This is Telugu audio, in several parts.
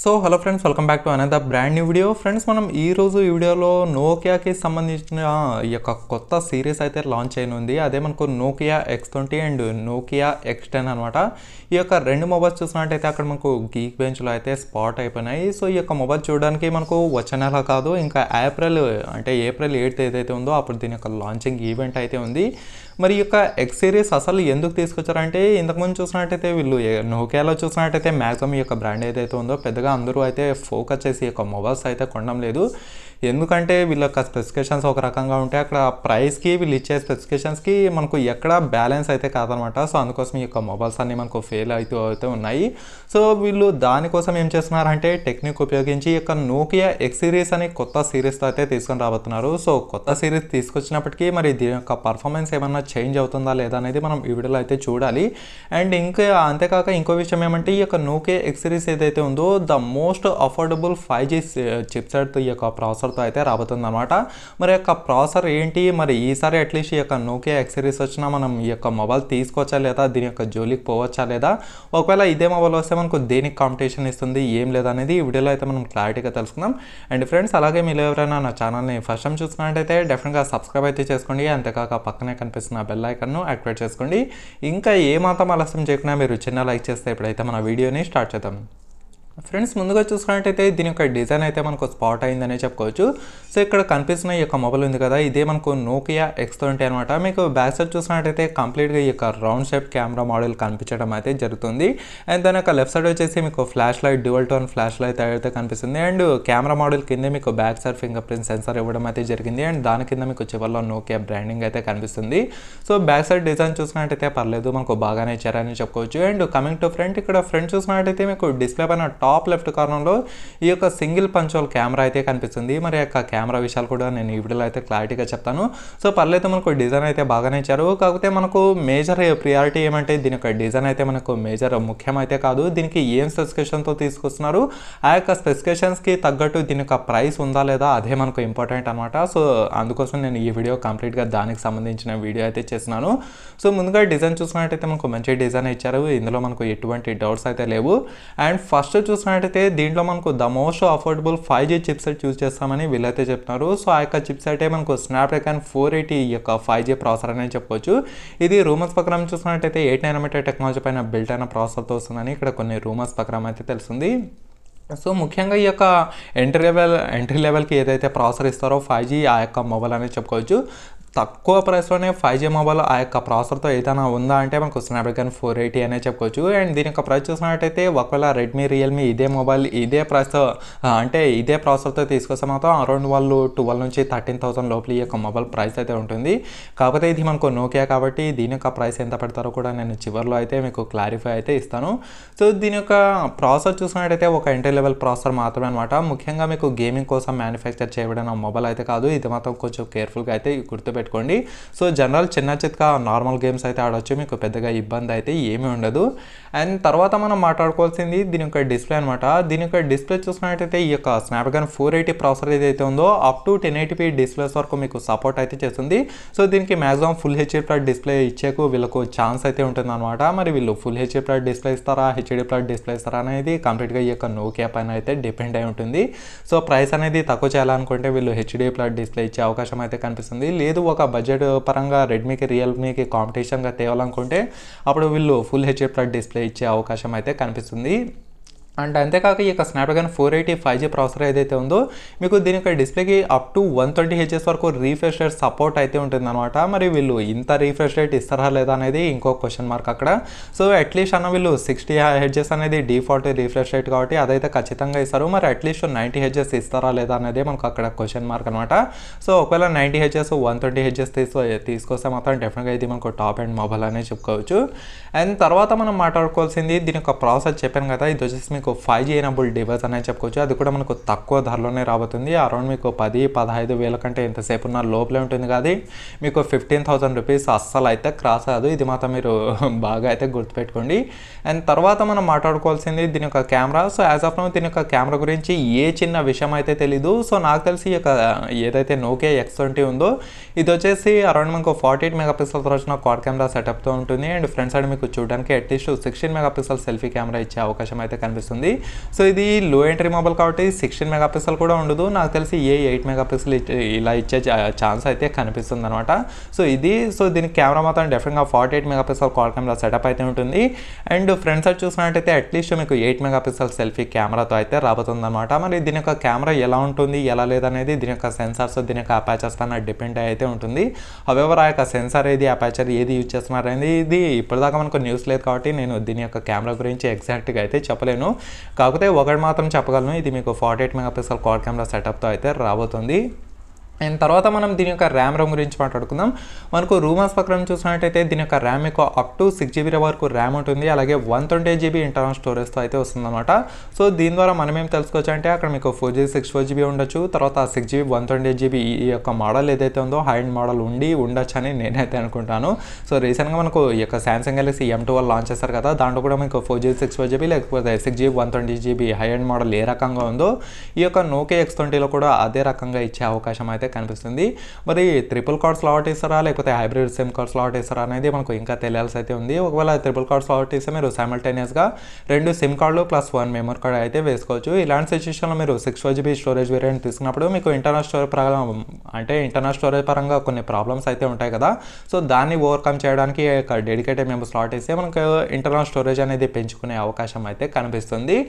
So hello friends, welcome back to another brand new video. Friends, మనం ఈరోజు ఈ వీడియోలో నోకియాకి సంబంధించిన ఈ యొక్క కొత్త సిరీస్ అయితే లాంచ్ అయినుంది. అదే మనకు Nokia X20 and Nokia X10 అనమాట. ఈ యొక్క రెండు మొబైల్స్ చూసినట్టయితే అక్కడ మనకు గీక్ బెంచ్లో అయితే స్పాట్ అయిపోయినాయి. సో ఈ యొక్క మొబైల్ చూడడానికి మనకు వచ్చే నెల కాదు, ఇంకా ఏప్రిల్ 8th ఏదైతే ఉందో అప్పుడు దీని యొక్క లాంచింగ్ ఈవెంట్ అయితే ఉంది. మరి ఈ యొక్క ఎక్స్ సిరీస్ అసలు ఎందుకు తీసుకొచ్చారంటే, ఇంతకుముందు చూసినట్టయితే వీళ్ళు నోకియాలో చూసినట్టయితే మ్యాక్సిమం ఈ యొక్క బ్రాండ్ ఏదైతే ఉందో పెద్దగా అందరూ అయితే ఫోకస్ చేసి ఈ యొక్క మొబైల్స్ అయితే కొనడం లేదు. ఎందుకంటే వీళ్ళ యొక్క స్పెసిఫికేషన్స్ ఒక రకంగా ఉంటే అక్కడ ప్రైస్కి వీళ్ళు ఇచ్చే స్పెసిఫికేషన్స్కి మనకు ఎక్కడ బ్యాలెన్స్ అయితే కాదనమాట. సో అందుకోసం ఈ యొక్క మొబైల్స్ అన్నీ మనకు ఫెయిల్ అయితే ఉన్నాయి. సో వీళ్ళు దానికోసం ఏం చేస్తున్నారంటే టెక్నిక్ ఉపయోగించి ఈ యొక్క నోకియా ఎక్స్ సిరీస్ అని కొత్త సిరీస్తో అయితే తీసుకొని రాబోతున్నారు. సో కొత్త సిరీస్ తీసుకొచ్చినప్పటికీ మరి దీని యొక్క పర్ఫార్మెన్స్ ఏమన్నా చేంజ్ అవుతుందా లేదా అనేది మనం ఈ వీడియోలో అయితే చూడాలి. అండ్ ఇంకా అంతేకాక ఇంకో విషయం ఏమంటే, ఈ యొక్క నోకియా ఎక్స్ సిరీస్ ఏదైతే ఉందో the most affordable 5G chipset ఈ యొక్క ప్రాసెసర్తో అయితే రాబోతుంది అనమాట. మరి యొక్క ప్రాసెసర్ ఏంటి, మరి ఈసారి అట్లీస్ట్ ఈ యొక్క నోకియా ఎక్స్ సిరీస్ వచ్చినా మనం ఈ యొక్క మొబైల్ తీసుకోవచ్చా లేదా, దీని యొక్క జోలికి పోవచ్చా లేదా, ఒకవేళ ఇదే మొబైల్ వస్తే మనకు దేనికి కాంపిటీషన్ ఇస్తుంది ఏం లేదనేది ఈ వీడియోలో అయితే మనం క్లారిటీగా తెలుసుకుందాం. అండ్ ఫ్రెండ్స్, అలాగే మీరు ఎవరైనా నా ఛానల్ని ఫస్ట్ టైం చూసుకున్నట్టయితే డెఫినెట్గా సబ్స్క్రైబ్ అయితే చేసుకోండి. అంతేకాక పక్కనే కనిపిస్తున్న బెల్ ఐకాన్ను యాక్టివేట్ చేసుకోండి. ఇంకా ఏమాత్రం ఆలస్యం చేయకుండా మీరు చిన్న లైక్ చేస్తే ఇప్పుడైతే మన వీడియోని స్టార్ట్ చేద్దాం. ఫ్రెండ్స్, ముందుగా చూసుకున్నట్టయితే దీని యొక్క డిజైన్ అయితే మనకు స్పాట్ అయిందనే చెప్పుకోవచ్చు. సో ఇక్కడ కనిపిస్తున్న ఈ యొక్క మొబైల్ ఉంది కదా, ఇదే మనకు నోకియా X20 అనమాట. మీకు బ్యాక్ సైడ్ చూసినట్టయితే కంప్లీట్గా ఈ యొక్క రౌండ్ షేప్ కెమెరా మోడల్ కనిపించడం అయితే జరుగుతుంది. అండ్ దాని యొక్క లెఫ్ట్ సైడ్ వచ్చేసి మీకు flash light, dual tone flash light అయితే కనిపిస్తుంది. అండ్ కెమెరా మోడల్ కింద మీకు back side finger print censor ఇవ్వడం అయితే జరిగింది. అండ్ దాని కింద మీకు చివరిలో నోకియా బ్రాండింగ్ అయితే కనిపిస్తుంది. సో బ్యాక్ సైడ్ డిజైన్ చూసినట్టయితే పర్లేదు, మనకు బాగానే ఇచ్చారని చెప్పుకోవచ్చు. అండ్ కమింగ్ టు ఫ్రంట్, ఇక్కడ ఫ్రంట్ చూసినట్టయితే మీకు డిస్ప్లే పైన టాప్ లెఫ్ట్ కార్నర్లో ఈ యొక్క సింగిల్ పంచోల్ కెమెరా అయితే కనిపిస్తుంది. మరి యొక్క కెమెరా విషయాలు కూడా నేను ఈ వీడియోలో అయితే క్లారిటీగా చెప్తాను. సో పర్లేదు, మనకు డిజైన్ అయితే బాగానే ఇచ్చారు. కాకపోతే మనకు మేజర్ ప్రియారిటీ ఏమంటే దీని యొక్క డిజైన్ అయితే మనకు మేజర్ ముఖ్యమైతే కాదు, దీనికి ఏం స్పెసిఫికేషన్తో తీసుకొస్తున్నారు, ఆ యొక్క స్పెసిఫికేషన్స్కి తగ్గట్టు దీని యొక్క ప్రైస్ ఉందా లేదా, అదే మనకు ఇంపార్టెంట్ అనమాట. సో అందుకోసం నేను ఈ వీడియో కంప్లీట్గా దానికి సంబంధించిన వీడియో అయితే చేస్తున్నాను. సో ముందుగా డిజైన్ చూసినట్టయితే మనకు మంచి డిజైన్ ఇచ్చారు, ఇందులో మనకు ఎటువంటి డౌట్స్ అయితే లేవు. అండ్ ఫస్ట్ చూసినట్టయితే దీంట్లో మనకు the most affordable 5G chipset use చేస్తామని వీళ్ళైతే చెప్తున్నారు. సో ఆ యొక్క చిప్సెట్ మనకు స్నాప్డ్రాగన్ 480 ఈ యొక్క 5G ప్రాసెసర్ అని చెప్పుకోవచ్చు. ఇది రూమర్స్ ప్రకారం చూసినట్టయితే 8nm టెక్నాలజీ పైన బిల్ట్ అయిన ప్రాసెసర్తో వస్తుందని ఇక్కడ కొన్ని రూమర్స్ ప్రకారం అయితే తెలుస్తుంది. సో ముఖ్యంగా ఈ యొక్క ఎంట్రీ లెవెల్కి ఏదైతే ప్రాసెసర్ ఇస్తారో 5G ఆ యొక్క మొబైల్ అనేది చెప్పుకోవచ్చు. తక్కువ ప్రైస్లోనే 5G మొబైల్ ఆ యొక్క ప్రాసెసర్తో ఏదైనా ఉందా అంటే మనకు స్నాప్డ్రాగన్ 480 అనే చెప్పుకోవచ్చు. అండ్ దీని యొక్క ప్రైస్ చూసినట్టయితే ఒకవేళ రెడ్మీ, రియల్మీ ఇదే మొబైల్ ఇదే ప్రైస్తో అంటే ఇదే ప్రాసెసర్తో తీసుకొస్తే మాత్రం అరౌండ్ వాళ్ళు 12 నుంచి 13,000 లోపల ఈ యొక్క మొబైల్ ప్రైస్ అయితే ఉంటుంది. కాకపోతే ఇది మనకు నోకియా కాబట్టి దీని యొక్క ప్రైస్ ఎంత పెడతారో కూడా నేను చివరిలో అయితే మీకు క్లారిఫై అయితే ఇస్తాను. సో దీని యొక్క ప్రాసెసర్ చూసినట్టయితే ఒక ఎంట్రీ లెవెల్ ప్రాసెసర్ మాత్రమే అనమాట. ముఖ్యంగా మీకు గేమింగ్ కోసం మ్యానుఫ్యాక్చర్ చేయబడిన మొబైల్ అయితే కాదు, ఇది మాత్రం కొంచెం కేర్ఫుల్గా అయితే గుర్తుపెట్టుకోండి. సో జనరల్ చిన్న చిత్కా నార్మల్ గేమ్స్ అయితే ఆడొచ్చు, మీకు పెద్దగా ఇబ్బంది అయితే ఏమీ ఉండదు. అండ్ తర్వాత మనం మాట్లాడుకోవాల్సింది దీని యొక్క డిస్ప్లే అనమాట. దీని యొక్క డిస్ప్లే చూసినట్టయితే ఈ యొక్క స్నాప్డ్రాగన్ 480 ప్రాసెసర్ ఏదైతే ఉందో అప్ టు 1080p డిస్ప్లేస్ వరకు మీకు సపోర్ట్ అయితే చేస్తుంది. సో దీనికి maximum full HD plus display ఇచ్చేకు వీళ్ళకు ఛాన్స్ అయితే ఉంటుంది అనమాట. మరి వీళ్ళు ఫుల్ హెచ్డీ ప్లస్ డిస్ప్లే ఇస్తారా, హెచ్డీ ప్లస్ డిస్ప్లే ఇస్తారా అనేది కంప్లీట్గా ఈ యొక్క నోకియా పైన అయితే డిపెండ్ అయి ఉంటుంది. సో ప్రైస్ అనేది తక్కువ చేయాలనుకుంటే వీళ్ళు హెచ్డీ ప్లస్ డిస్ప్లే ఇచ్చే అవకాశం అయితే కనిపిస్తుంది. లేదు ఒక బడ్జెట్ పరంగా రెడ్మీకి, రియల్మీకి కాంపిటీషన్గా తేవాలనుకుంటే అప్పుడు వీళ్ళు ఫుల్ హెచ్డీ ప్లస్ డిస్ప్లే ఇచ్చే అవకాశం అయితే కనిపిస్తుంది. అండ్ అంతేకాక ఈ యొక్క స్నాప్డ్రాగన్ 480 5G ప్రాసెసర్ ఏదైతే ఉందో మీకు దీని యొక్క డిస్ప్లేకి అప్ టు 120 Hz వరకు రీఫ్రెష్ రేట్ సపోర్ట్ అయితే ఉంటుంది అనమాట. మరి వీళ్ళు ఇంత రీఫ్రెష్ రేట్ ఇస్తారా లేదా అనేది ఇంకో క్వశ్చన్ మార్క్ అక్కడ. సో అట్లీస్ట్ అన్న వీళ్ళు 60 Hz అనేది డిఫాల్ట్ రీఫ్రెష్ రేట్ కాబట్టి అదైతే ఖచ్చితంగా ఇస్తారు. మరి అట్లీస్ట్ 90 Hz ఇస్తారా లేదా అనేది మనకు అక్కడ క్వశ్చన్ మార్క్ అనమాట. సో ఒకవేళ 90 Hz 120 Hz తీసుకొస్తే మాత్రం డెఫినెట్గా ఇది మనకు టాప్ అండ్ మొబైల్ అనేది చెప్పుకోవచ్చు. అండ్ తర్వాత మనం మాట్లాడుకోవాల్సింది దీని యొక్క ప్రాసెసర్ చెప్పాను కదా, ఇది వచ్చేసి మీకు 5G ఎనేబుల్ డివైస్ అనేది చెప్పుకోవచ్చు. అది కూడా మనకు తక్కువ ధరలోనే రాబోతుంది. అరౌండ్ మీకు 10-15 వేల కంటే ఎంతసేపు ఉన్న లోపలే ఉంటుంది కాదు, మీకు 15,000 రూపీస్ అస్సలు అయితే క్రాస్ కాదు. ఇది మాత్రం మీరు బాగా అయితే గుర్తుపెట్టుకోండి. అండ్ తర్వాత మనం మాట్లాడుకోవాల్సింది దీని యొక్క camera. So as of now దీని యొక్క కెమెరా గురించి ఏ చిన్న విషయం అయితే తెలీదు. సో నాకు తెలిసి ఈ యొక్క ఏదైతే నోకియా X20 ఉందో ఇది వచ్చేసి అరౌండ్ మనకు 48 మెగాపిక్సెల్తో వచ్చిన క్వాడ్ కెమెరా సెటప్తో ఉంటుంది. అండ్ ఫ్రంట్ సైడ్ మీకు చూడడానికి అట్లీస్ట్ 16 మెగాపిక్సెల్ సెల్ఫీ కెమెరా ఇచ్చే అవకాశం అయితే కనిపిస్తుంది. కనిపిస్తుంది. సో ఇది లో ఎంట్రీ మొబైల్ కాబట్టి 16 మెగాపిక్సెల్ కూడా ఉండదు, నాకు తెలిసి 8 మెగాపిక్సెల్ ఇలా ఇచ్చే ఛాన్స్ అయితే కనిపిస్తుంది అనమాట. సో దీనికి కెమెరా మాత్రం డెఫినెట్గా 48 మెగాపిక్సెల్ క్వాడ్ కెమెరా సెటప్ అయితే ఉంటుంది. అండ్ ఫ్రంట్ సైడ్ చూసినట్టయితే అట్లీస్ట్ మీకు 8 మెగాపిక్సెల్ సెల్ఫీ కెమెరాతో అయితే రాబోతుంది అనమాట. మరి దీని యొక్క కెమెరా ఎలా ఉంటుంది ఎలా లేదనేది దీని యొక్క సెన్సార్స్ దీని యొక్క అపాచర్స్ పైన డిపెండ్ అయితే ఉంటుంది. హవెవర్ ఆ యొక్క సెన్సార్ ఏది అపాచర్ ఏది యూజ్ చేస్తున్నారు అనేది ఇది ఇప్పటిదాకా మనకు న్యూస్ లేదు కాబట్టి నేను దీని యొక్క కెమెరా గురించి ఎగ్జాక్ట్గా అయితే చెప్పలేను. కాకపోతే ఒకటి మాత్రం చెప్పగలను, ఇది మీకు 48 మెగాపిక్సెల్ క్వాడ్ కెమెరా సెటప్తో అయితే రాబోతుంది. అండ్ తర్వాత మనం దీని యొక్క ర్యామ్ గురించి మాట్లాడుకుందాం. మనకు రూమర్స్ ప్రకారం చూసినట్టయితే దీని యొక్క ర్యామ్ మీకు అప్ టు 6GB వరకు ర్యామ్ ఉంటుంది, అలాగే 128GB ఇంటర్నల్ స్టోరేజ్తో అయితే వస్తుందన్నమాట. సో దీని ద్వారా మనం ఏం తెలుసుకోవచ్చు అంటే అక్కడ మీకు 4GB 64GB ఉండొచ్చు, తర్వాత 6GB 128GB ఈ యొక్క మోడల్ ఏదైతే ఉందో హై ఎండ్ మోడల్ ఉండొచ్చు అని నేనైతే అనుకుంటాను. సో రీసెంట్గా మనకు ఈ యొక్క సామ్సంగ్ గెలాక్సీ M2 వాళ్ళు లాంచ్ చేస్తారు కదా, దాంట్లో కూడా మీకు 4GB 64GB లేకపోతే 6GB 128GB high end model ఏ రకంగా ఉందో ఈ యొక్క Nokia X20లో కూడా అదే రకంగా ఇచ్చే అవకాశం అయితే కనిపిస్తుంది. మరి ట్రిపుల్ కార్డ్ స్లాట్ ఇస్తారా లేకపోతే హైబ్రిడ్ సిమ్ కార్డ్ స్లాట్ ఇస్తారా అనేది మనకు ఇంకా తెలియాల్సి అయితే ఉంది. ఒకవేళ ట్రిపుల్ కార్డ్ స్లాట్ ఇస్తే మీరు సైమల్టేనియస్గా 2 సిమ్ కార్డులు ప్లస్ 1 మెమరీ కార్డ్ అయితే వేసుకోవచ్చు. ఇలాంటి సిచ్యువేషన్లో మీరు 64GB స్టోరేజ్ వేరియంట్ తీసుకున్నప్పుడు మీకు ఇంటర్నల్ స్టోరేజ్ పరంగా కొన్ని ప్రాబ్లమ్స్ అయితే ఉంటాయి కదా, సో దాన్ని ఓవర్కమ్ చేయడానికి డెడికేటెడ్ మెమరీ స్లాట్ ఇస్తే మనకు ఇంటర్నల్ స్టోరేజ్ అనేది పెంచుకునే అవకాశం అయితే కనిపిస్తుంది.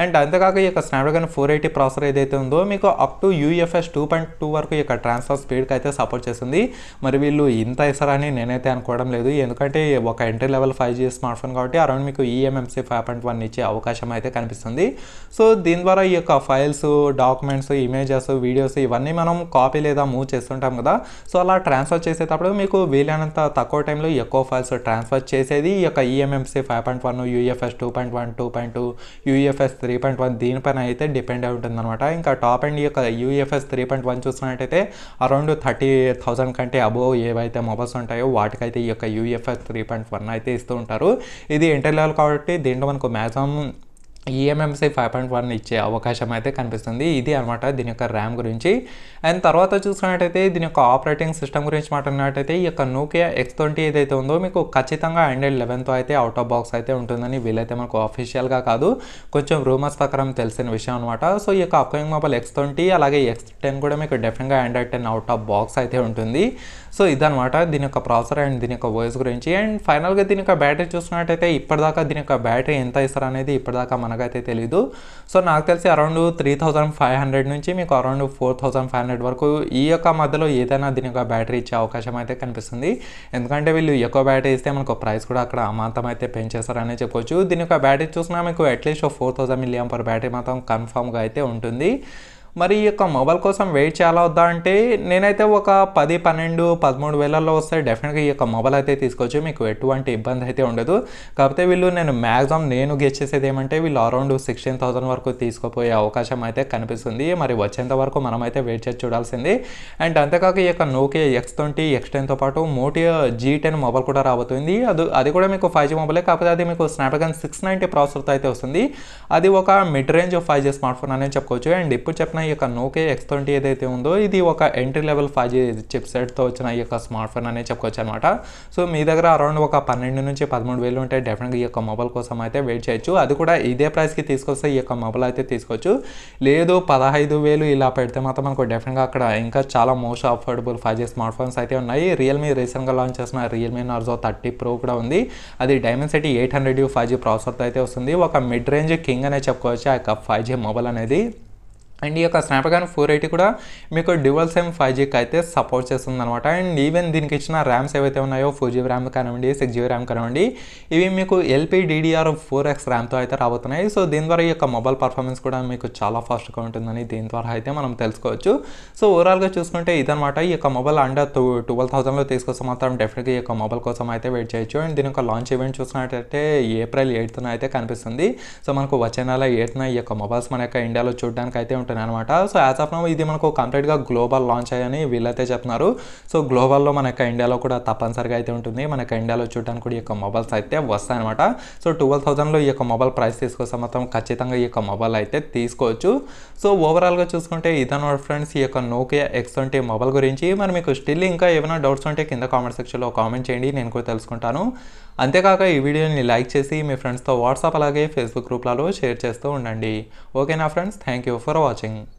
అండ్ అంతేకాక ఈ యొక్క స్నాప్డ్రాగన్ 480 ప్రాసెసర్ ఏదైతే ఉందో మీకు అప్ టు UFS 2.2 వరకు ఈ యొక్క ట్రాన్స్ఫర్ స్పీడ్కి అయితే సపోర్ట్ చేస్తుంది. మరి వీళ్ళు ఇంత ఇస్తారని నేనైతే అనుకోవడం లేదు, ఎందుకంటే ఒక entry level 5G smart phone కాబట్టి అరౌండ్ మీకు eMMC 5.1 ఇచ్చే అవకాశం అయితే కనిపిస్తుంది. సో దీని ద్వారా ఈ యొక్క ఫైల్స్ డాక్యుమెంట్స్ ఇమేజెస్ వీడియోస్ ఇవన్నీ మనం కాపీ లేదా మూవ్ చేస్తుంటాం కదా, సో అలా ట్రాన్స్ఫర్ చేసేటప్పుడు మీకు వీలైనంత తక్కువ టైంలో ఎక్కువ ఫైల్స్ ట్రాన్స్ఫర్ చేసేది ఈ యొక్క eMMC 5.1 UFS 2.1 2.2 UFS 3.1 దీనిపైన అయితే డిపెండ్ అయి ఉంటుంది అనమాట. ఇంకా టాప్ అండ్ ఈ యొక్క UFS 3.1 చూసినట్టయితే అరౌండ్ 30,000 కంటే అబోవ్ ఏవైతే మొబైల్స్ ఉంటాయో వాటికైతే ఈ యొక్క UFS 3.1 అయితే ఇస్తూ ఉంటారు. ఇది ఎంట్రీ లెవెల్ కాబట్టి దీంట్లో మనకు మ్యాక్సిమం eMMC 5.1 ఇచ్చే అవకాశం అయితే కనిపిస్తుంది. ఇది అనమాట దీని యొక్క ర్యామ్ గురించి. అండ్ తర్వాత చూసుకున్నట్టయితే దీని యొక్క ఆపరేటింగ్ సిస్టమ్ గురించి మాట్లాడినట్టయితే ఈ యొక్క Nokia X20 ఏదైతే ఉందో మీకు ఖచ్చితంగా Android 11తో అయితే అవుట్ ఆఫ్ బాక్స్ అయితే ఉంటుందని వీలైతే మనకు అఫీషియల్గా కాదు, కొంచెం రూమర్స్ ప్రకారం తెలిసిన విషయం అనమాట. సో ఈ యొక్క అప్కమింగ్ మొబైల్ X20 అలాగే X10 కూడా మీకు డెఫినెట్గా Android 10 అవుట్ ఆఫ్ బాక్స్ అయితే ఉంటుంది. సో ఇదనమాట దీని యొక్క ప్రాసెసర్ అండ్ దీని యొక్క వాయిస్ గురించి. అండ్ ఫైనల్గా దీని యొక్క బ్యాటరీ చూసుకున్నట్టయితే ఇప్పటిదాకా దీని యొక్క బ్యాటరీ ఎంత ఇస్తారు అనేది ఇప్పటిదాకా మనకైతే తెలీదు. సో నాకు తెలిసి అరౌండ్ 3500 నుంచి మీకు అరౌండ్ 4500 వరకు ఈ యొక్క మధ్యలో ఏదైనా దీని యొక్క బ్యాటరీ ఇచ్చే అవకాశం అయితే కనిపిస్తుంది. ఎందుకంటే వీళ్ళు ఎక్కువ బ్యాటరీ ఇస్తే మనకు ప్రైస్ కూడా అక్కడ అమాంతం అయితే పెంచేస్తారనే చెప్పొచ్చు. దీని యొక్క బ్యాటరీ చూసినా మీకు అట్లీస్ట్ 4000 mAh బ్యాటరీ మాత్రం కన్ఫామ్గా అయితే ఉంటుంది. మరి ఈ యొక్క మొబైల్ కోసం వెయిట్ చేయాలా వద్దా అంటే నేనైతే ఒక 10, 12, 13 వేలల్లో వస్తే డెఫినెట్గా ఈ యొక్క మొబైల్ అయితే తీసుకోవచ్చు, మీకు ఎటువంటి ఇబ్బంది అయితే ఉండదు. కాకపోతే వీళ్ళు నేను గెస్ చేసేది ఏమంటే వీళ్ళు అరౌండ్ 16,000 వరకు తీసుకుపోయే అవకాశం అయితే కనిపిస్తుంది. మరి వచ్చేంత వరకు మనమైతే వెయిట్ చేసి చూడాల్సింది. అండ్ అంతేకాక ఈ యొక్క Nokia X20 X10తో పాటు Moto G10 మొబైల్ కూడా రాబోతుంది. అది కూడా మీకు 5G మొబైలే, కాకపోతే అది మీకు స్నాప్డ్రాగన్ 690 ప్రాసెసర్తో అయితే వస్తుంది. అది ఒక mid range 5G smart phone అనేది చెప్పుకోవచ్చు. అండ్ ఇప్పుడు చెప్పిన ఈ యొక్క Nokia X20 ఏదైతే ఉందో ఇది ఒక ఎంట్రీ లెవెల్ 5G చిప్ సెట్తో వచ్చిన ఈ యొక్క స్మార్ట్ ఫోన్ అనేది చెప్పుకోవచ్చు అనమాట. సో మీ దగ్గర అరౌండ్ ఒక 12 నుంచి 13 వేలు ఉంటే డెఫినెట్గా ఈ యొక్క మొబైల్ కోసం అయితే వెయిట్ చేయొచ్చు. అది కూడా ఇదే ప్రైస్కి తీసుకొస్తే ఈ యొక్క మొబైల్ అయితే తీసుకోవచ్చు. లేదు 15,000 ఇలా పెడితే మాత్రం మనకు డెఫినెట్గా అక్కడ ఇంకా చాలా most affordable 5G smart phones అయితే ఉన్నాయి. రియల్మీ రీసెంట్గా లాంచ్ చేసిన రియల్మీ నార్జో 30 Pro కూడా ఉంది. అది Dimensity 800U 5G ప్రాసెసర్తో అయితే వస్తుంది. ఒక మిడ్ రేంజ్ కింగ్ అనే చెప్పుకోవచ్చు ఆ యొక్క 5G మొబైల్ అనేది. అండ్ ఈ యొక్క స్నాప్డ్రాగన్ 480 కూడా మీకు డ్యువల్ సిమ్ 5Gకి అయితే సపోర్ట్ చేస్తుంది అనమాట. అండ్ ఈవెన్ దీనికి ఇచ్చిన ర్యామ్స్ ఏవైతే ఉన్నాయో 4GB ర్యామ్ కానివ్వండి 6GB ర్యామ్ కానివ్వండి ఇవి మీకు LPDDR4X ర్యామ్తో అయితే రాబోతున్నాయి. సో దీని ద్వారా ఈ యొక్క మొబైల్ పర్ఫార్మెన్స్ కూడా మీకు చాలా ఫాస్ట్గా ఉంటుందని దీని ద్వారా అయితే మనం తెలుసుకోవచ్చు. సో ఓవరాల్గా చూసుకుంటే ఇదనమాట ఈ యొక్క మొబైల్ అండర్ 12,000లో తీసుకొస్తే మాత్రం డెఫినెట్గా ఈ యొక్క మొబైల్ కోసం అయితే వెయిట్ చేయొచ్చు. అండ్ దీని యొక్క లాంచ్ ఈవెంట్ చూసినట్టయితే April 8th అయితే కనిపిస్తుంది. సో మనకు వచ్చే నెల 8th ఈ యొక్క మొబైల్స్ మన యొక్క ఇండియాలో చూడడానికి అయితే ఉంటున్నాయి అనమాట. సో యాజ్ ఆఫ్ నౌ ఇది మనకు కంప్లీట్గా గ్లోబల్ లాంచ్ అయ్యని వీళ్ళైతే చెప్తున్నారు. సో గ్లోబల్లో మన యొక్క ఇండియాలో కూడా తప్పనిసరిగా అయితే ఉంటుంది. మన యొక్క ఇండియాలో చూడడానికి కూడా ఈ యొక్క మొబైల్స్ అయితే వస్తాయన్నమాట. సో 12,000లో ఈ యొక్క మొబైల్ ప్రైస్ తీసుకొస్తే మాత్రం ఖచ్చితంగా ఈ యొక్క మొబైల్ అయితే తీసుకోవచ్చు. సో ఓవరాల్గా చూసుకుంటే ఇదన్నమాట ఫ్రెండ్స్ ఈ యొక్క నోకియా X20 మొబైల్ గురించి. మరి మీకు స్టిల్ ఇంకా ఏమైనా డౌట్స్ ఉంటే కింద కామెంట్ సెక్షన్లో కామెంట్ చేయండి, నేను కూడా తెలుసుకుంటాను. అంతేకాక ఈ వీడియోని లైక్ చేసి మీ ఫ్రెండ్స్తో వాట్సాప్ అలాగే ఫేస్బుక్ గ్రూప్లలో షేర్ చేస్తూ ఉండండి. ఓకేనా friends, thank you for watching.